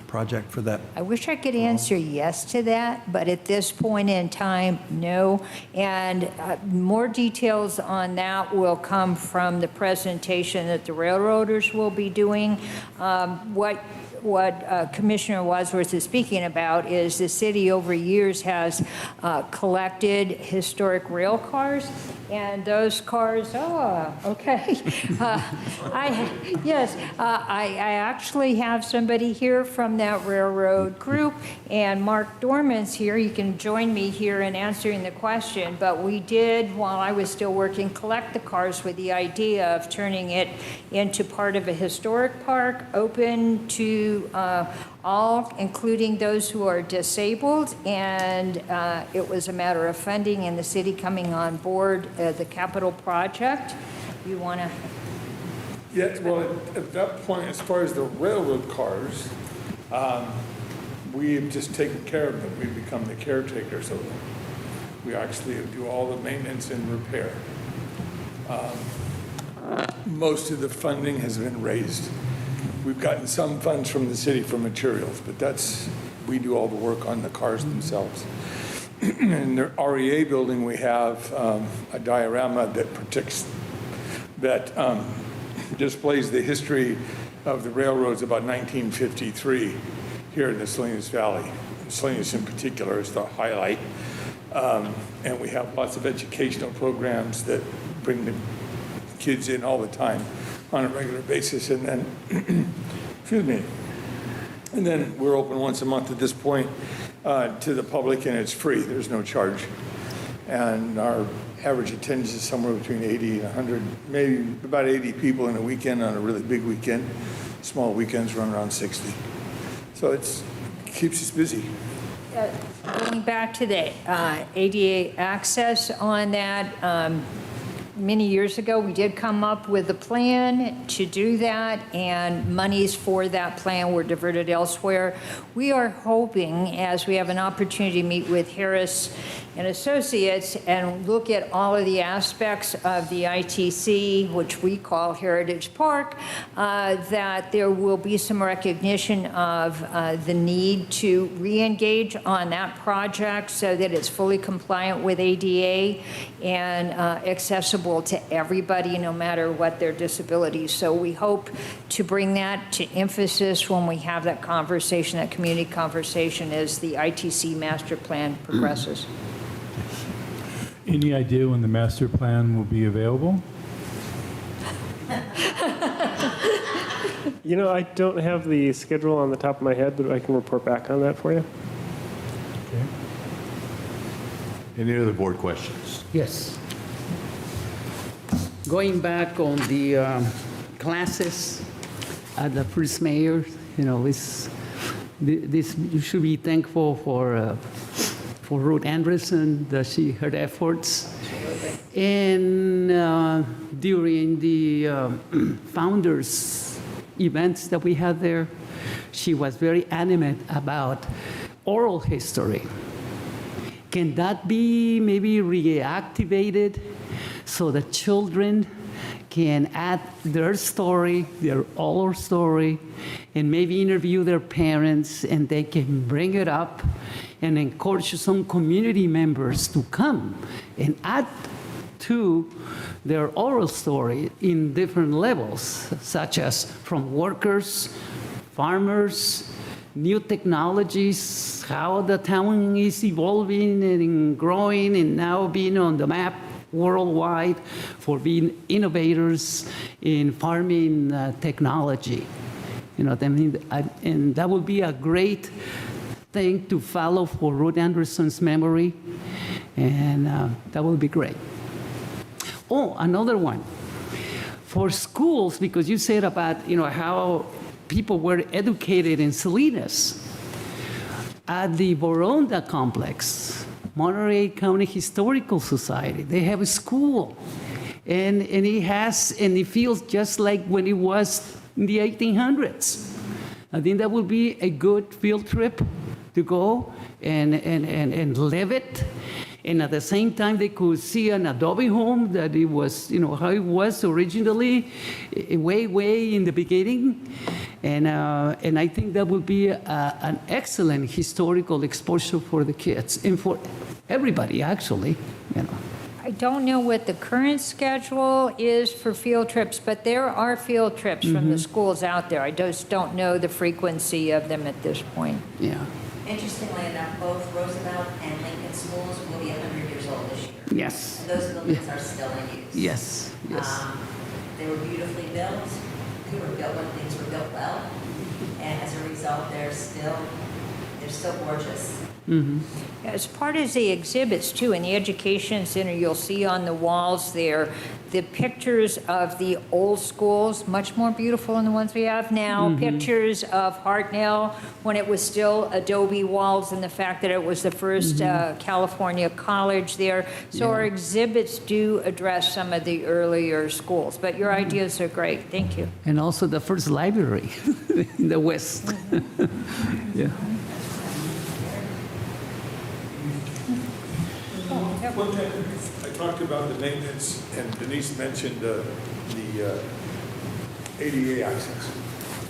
project for that? I wish I could answer yes to that, but at this point in time, no. And more details on that will come from the presentation that the railroaders will be doing. what Commissioner Wadsworth is speaking about is the city over years has collected historic rail cars, and those cars, okay. I actually have somebody here from that railroad group, and Mark Dorman's here. You can join me here in answering the question, but we did, while I was still working, collect the cars with the idea of turning it into part of a historic park, open to all, including those who are disabled, and it was a matter of funding and the city coming on board the capital project. You want to? Yeah, well, at that point, as far as the railroad cars, we have just taken care of them. We've become the caretakers of them. We actually do all the maintenance and repair. Most of the funding has been raised. We've gotten some funds from the city for materials, but we do all the work on the cars themselves. In the REA building, we have a diorama that displays the history of the railroads about 1953 here in the Salinas Valley. Salinas in particular is the highlight. And we have lots of educational programs that bring the kids in all the time on a regular basis. And then, excuse me, and then we're open once a month at this point to the public, and it's free. There's no charge. And our average attendance is somewhere between 80 and 100, maybe about 80 people in a weekend on a really big weekend. Small weekends run around 60. So it keeps us busy. Going back to the ADA access on that, many years ago, we did come up with a plan to do that, and monies for that plan were diverted elsewhere. We are hoping, as we have an opportunity to meet with Harris and Associates and look at all of the aspects of the ITC, which we call Heritage Park, that there will be some recognition of the need to re-engage on that project so that it's fully compliant with ADA and accessible to everybody, no matter what their disability. So we hope to bring that to emphasis when we have that conversation, that community conversation, as the ITC master plan progresses. Any idea when the master plan will be available? You know, I don't have the schedule on the top of my head, but I can report back on that for you. Okay. Any other board questions? Yes. Going back on the classes at the first mayor, you know, this you should be thankful for Ruth Anderson, her efforts. And during the founders events that we had there, she was very adamant about oral history. Can that be maybe reactivated so that children can add their story, their oral story, and maybe interview their parents, and they can bring it up and encourage some community members to come and add to their oral story in different levels, such as from workers, farmers, new technologies, how the town is evolving and growing and now being on the map worldwide for being innovators in farming technology. You know what I mean? And that would be a great thing to follow for Ruth Anderson's memory, and that would be great. Oh, another one. For schools, because you said about, you know, how people were educated in Salinas. At the Boronda complex, Monterey County Historical Society, they have a school. And it feels just like when it was in the 1800s. I think that would be a good field trip to go and live it. And at the same time, they could see an adobe home that it was, you know, how it was originally, way in the beginning. And I think that would be an excellent historical exposure for the kids and for everybody, actually, you know. I don't know what the current schedule is for field trips, but there are field trips from the schools out there. I just don't know the frequency of them at this point. Yeah. Interestingly enough, both Roosevelt and Lincoln schools will be 100 years old this year. Yes. And those buildings are still in use. Yes. Yes. They were beautifully built. They were built when things were built well. And as a result, they're still gorgeous. As part of the exhibits too, in the Education Center, you'll see on the walls there the pictures of the old schools, much more beautiful than the ones we have now. Pictures of Hartnell when it was still adobe walls, and the fact that it was the first California college there. So our exhibits do address some of the earlier schools, but your ideas are great. Thank you. And also the first library in the West. Yeah. One thing, I talked about the maintenance, and Denise mentioned the ADA access.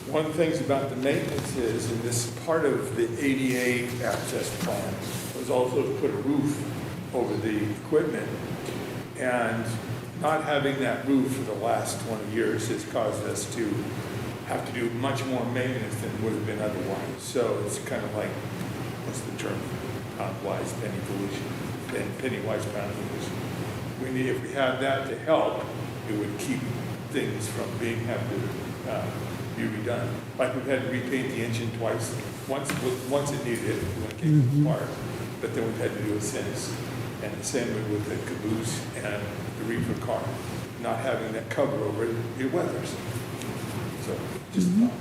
One of the things about the maintenance is, and this is part of the ADA access plan, was also to put a roof over the equipment. And not having that roof for the last 20 years has caused us to have to do much more maintenance than would have been otherwise. So it's kind of like, what's the term? Wise penny foolish. Penny wise, pound foolish. If we had that to help, it would keep things from have to be redone. Like we've had to repaint the engine twice. Once it needed it when it came apart, but then we've had to do it since. And the same way with the caboose and the reefer car. Not having that cover over it, it weathers. So just a thought.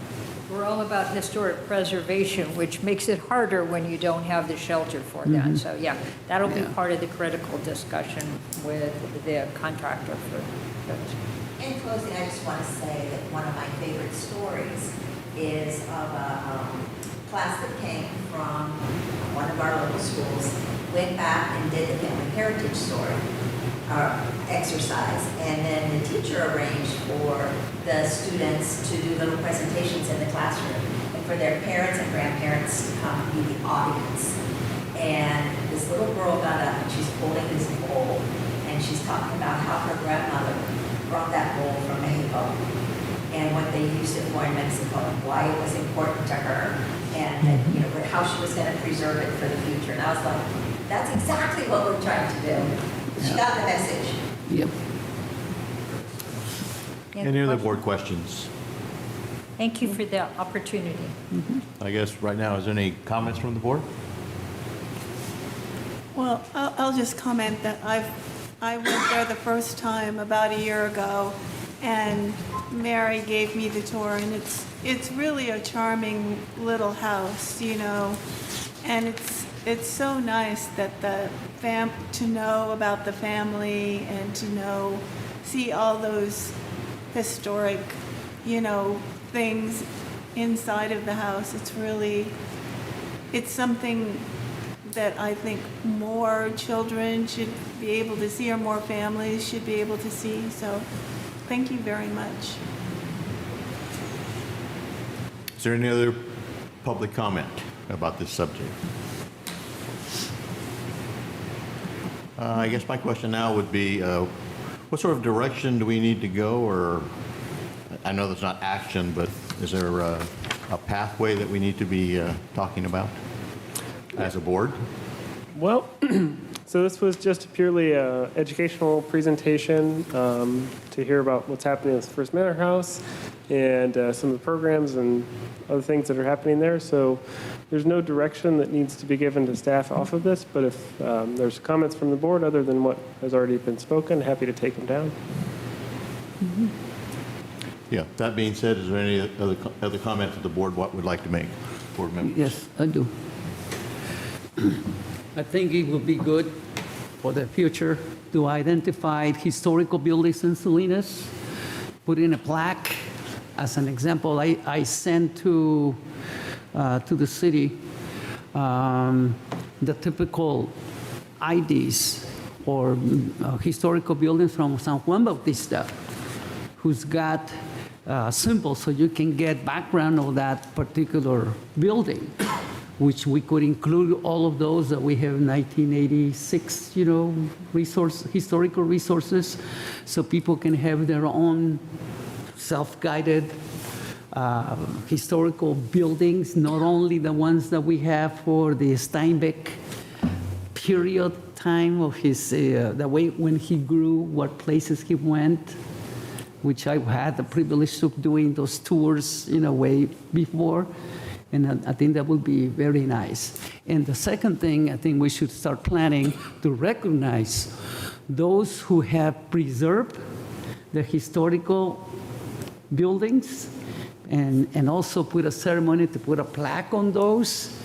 We're all about historic preservation, which makes it harder when you don't have the shelter for that. So yeah, that'll be part of the critical discussion with the contractor for those. In closing, I just want to say that one of my favorite stories is of a class that came from one of our local schools, went back and did the family heritage story exercise, and then the teacher arranged for the students to do little presentations in the classroom and for their parents and grandparents to come and be the audience. And this little girl got up and she's holding this bowl and she's talking about how her grandmother brought that bowl from Mexico and what they used it for in Mexico and why it was important to her and how she was going to preserve it for the future. And I was like, that's exactly what we're trying to do. She got the message. Yep. Any other board questions? Thank you for the opportunity. I guess right now, is there any comments from the board? Well, I'll just comment that I went there the first time about a year ago, and Mary gave me the tour, and it's really a charming little house, and it's so nice that to know about the family and to see all those historic, things inside of the house. It's something that I think more children should be able to see, or more families should be able to see. So thank you very much. Is there any other public comment about this subject? I guess my question now would be, what sort of direction do we need to go? Or I know there's not action, but is there a pathway that we need to be talking about as a board? Well, so this was just purely an educational presentation to hear about what's happening at the First Manor House and some of the programs and other things that are happening there. So there's no direction that needs to be given to staff off of this, but if there's comments from the board other than what has already been spoken, happy to take them down. Yeah, that being said, is there any other comments that the board would like to make, board members? Yes, I do. I think it would be good for the future to identify historical buildings in Salinas, put in a plaque. As an example, I sent to the city the typical IDs or historical buildings from San Juan Bautista, who's got symbols so you can get background of that particular building. which we could include all of those that we have 1986, historical resources, so people can have their own self-guided historical buildings, not only the ones that we have for the Steinbeck period time of his, the way when he grew, what places he went, which I had the privilege of doing those tours in a way before. And I think that would be very nice. And the second thing, I think we should start planning to recognize those who have preserved the historical buildings and also put a ceremony to put a plaque on those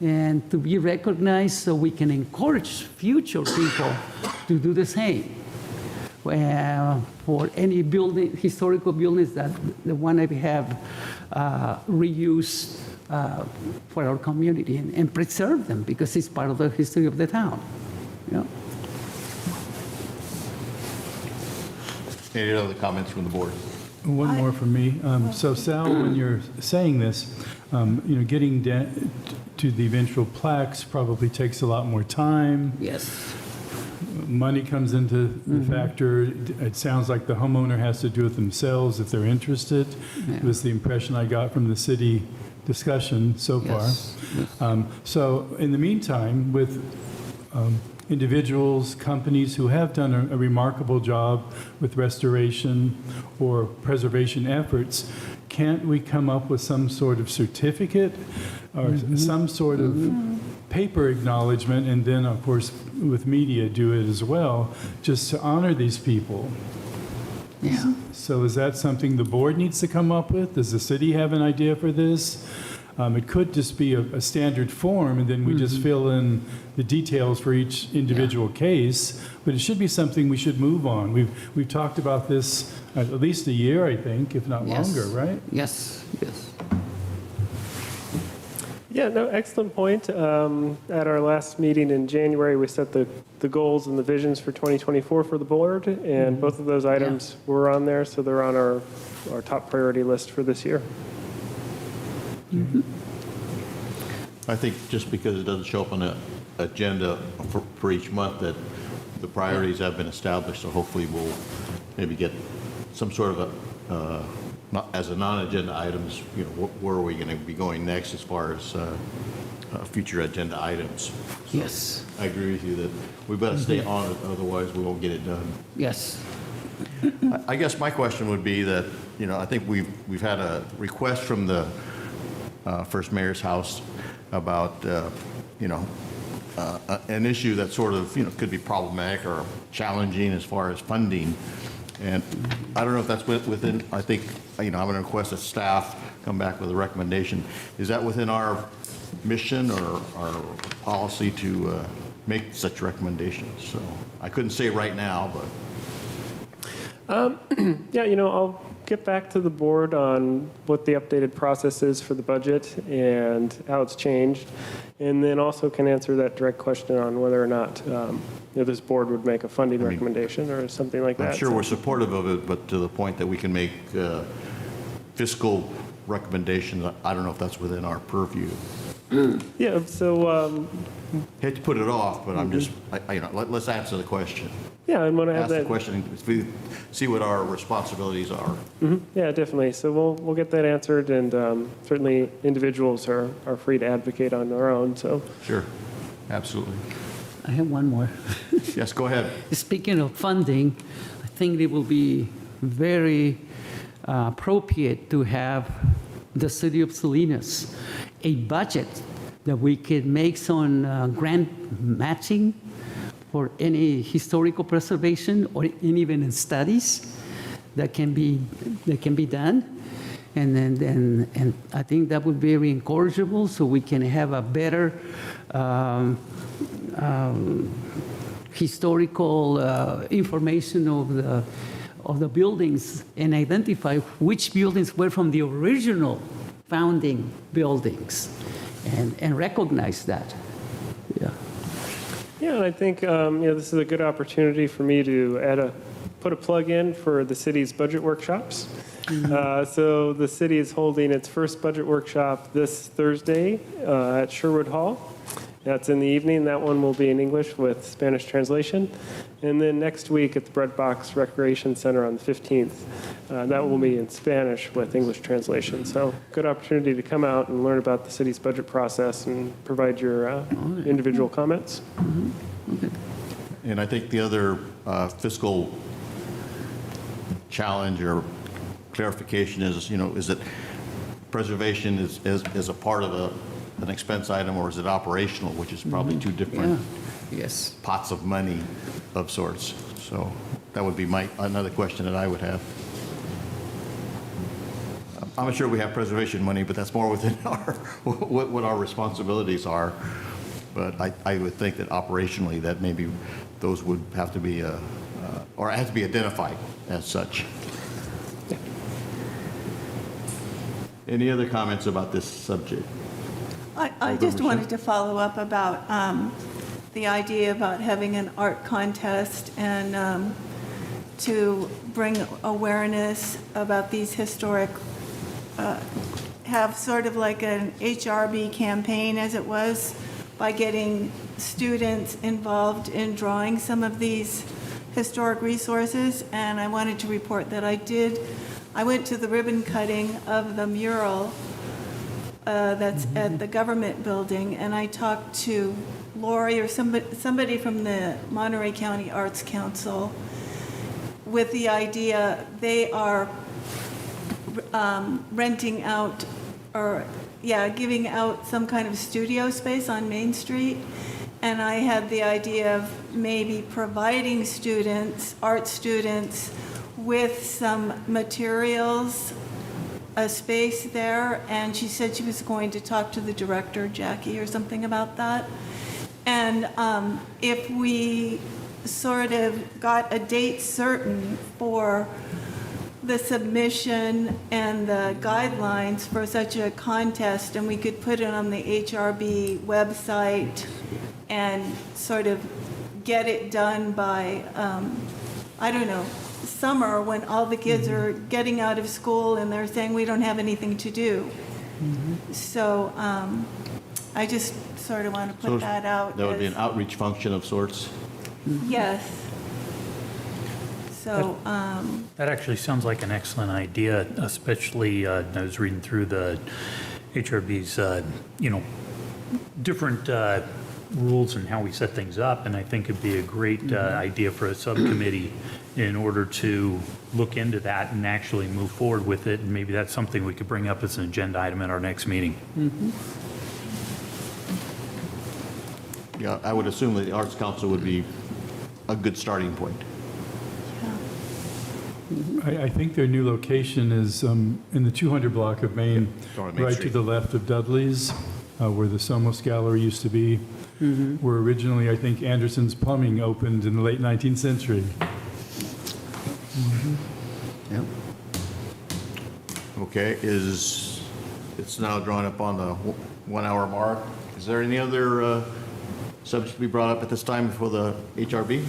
and to be recognized so we can encourage future people to do the same. For any building, historical buildings that the one that we have reused for our community and preserve them because it's part of the history of the town. Any other comments from the board? One more from me. So Sal, when you're saying this, getting to the eventual plaques probably takes a lot more time. Yes. Money comes into the factor. It sounds like the homeowner has to do it themselves if they're interested. Yeah. It was the impression I got from the city discussion so far. Yes. So in the meantime, with individuals, companies who have done a remarkable job with restoration or preservation efforts, can't we come up with some sort of certificate or some sort of paper acknowledgement, and then, of course, with media, do it as well, just to honor these people? Yeah. So is that something the board needs to come up with? Does the city have an idea for this? It could just be a standard form, and then we just fill in the details for each individual case, but it should be something we should move on. We've talked about this at least a year, I think, if not longer, right? Yes, yes. Yeah, no, excellent point. At our last meeting in January, we set the goals and the visions for 2024 for the board, and both of those items were on there, so they're on our top priority list for this year. I think just because it doesn't show up on the agenda for each month, that the priorities have been established, so hopefully we'll maybe get some sort of not as a non-agenda items, where are we going to be going next as far as future agenda items. So Yes. I agree with you that we better stay on it, otherwise we won't get it done. Yes. I guess my question would be that, I think we've had a request from the First Mayor's House about, an issue that sort of, could be problematic or challenging as far as funding. And I don't know if that's within, I think, I'm going to request that staff come back with a recommendation. Is that within our mission or our policy to make such recommendations? So I couldn't say right now, but. Yeah, I'll get back to the board on what the updated process is for the budget and how it's changed, and then also can answer that direct question on whether or not this board would make a funding recommendation or something like that. I'm sure we're supportive of it, but to the point that we can make fiscal recommendations, I don't know if that's within our purview. Yeah, so. Hate to put it off, but I'm just, let's answer the question. Yeah, and when I have Ask that. the question, see what our responsibilities are. Yeah, definitely. So we'll get that answered, and certainly individuals are free to advocate on their own. So. Sure, absolutely. I have one more. Yes, go ahead. Speaking of funding, I think it will be very appropriate to have the city of Salinas a budget that we could make some grant matching for any historical preservation or even studies that can be done. And I think that would be very encourageable, so we can have a better historical information of the buildings and identify which buildings were from the original founding buildings and recognize that. Yeah. Yeah, and I think this is a good opportunity for me to put a plug in for the city's budget workshops. So the city is holding its first budget workshop this Thursday at Sherwood Hall. That's in the evening. That one will be in English with Spanish translation. And then next week at the Bread Box Recreation Center on the 15th, that will be in Spanish with English translation. So good opportunity to come out and learn about the city's budget process and provide your individual comments. And I think the other fiscal challenge or clarification is, is that preservation is a part of an expense item, or is it operational, which is probably two different Yes. pots of money of sorts. So that would be another question that I would have. I'm sure we have preservation money, but that's more within what our responsibilities are. But I would think that operationally, that maybe those would have to be, or have to be identified as such. Any other comments about this subject? I just wanted to follow up about the idea about having an art contest and to bring awareness about these historic, have sort of like an HRB campaign as it was, by getting students involved in drawing some of these historic resources. And I wanted to report that I went to the ribbon cutting of the mural that's at the government building, and I talked to Lori or somebody from the Monterey County Arts Council with the idea they are renting out giving out some kind of studio space on Main Street. And I had the idea of maybe providing art students, with some materials, a space there. And she said she was going to talk to the director, Jackie, or something about that. And if we sort of got a date certain for the submission and the guidelines for such a contest, and we could put it on the HRB website and sort of get it done by, I don't know, summer, when all the kids are getting out of school and they're saying we don't have anything to do. So I just sort of want to put that out. That would be as- an outreach function of sorts. Yes. So, That actually sounds like an excellent idea, especially, I was reading through the HRB's, different rules and how we set things up, and I think it'd be a great idea for a subcommittee in order to look into that and actually move forward with it, and maybe that's something we could bring up as an agenda item at our next meeting. Yeah, I would assume that the Arts Council would be a good starting point. I think their new location is in the 200 block of Main, on Main right to Street. the left of Dudley's, where the Somos Gallery used to be, where originally, I think, Anderson's Plumbing opened in the late 19th century. Yep. Okay, it's now drawn up on the 1 hour mark. Is there any other subject to be brought up at this time for the HRB?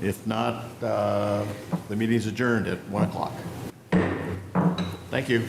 If not, the meeting is adjourned at 1 o'clock. Thank you.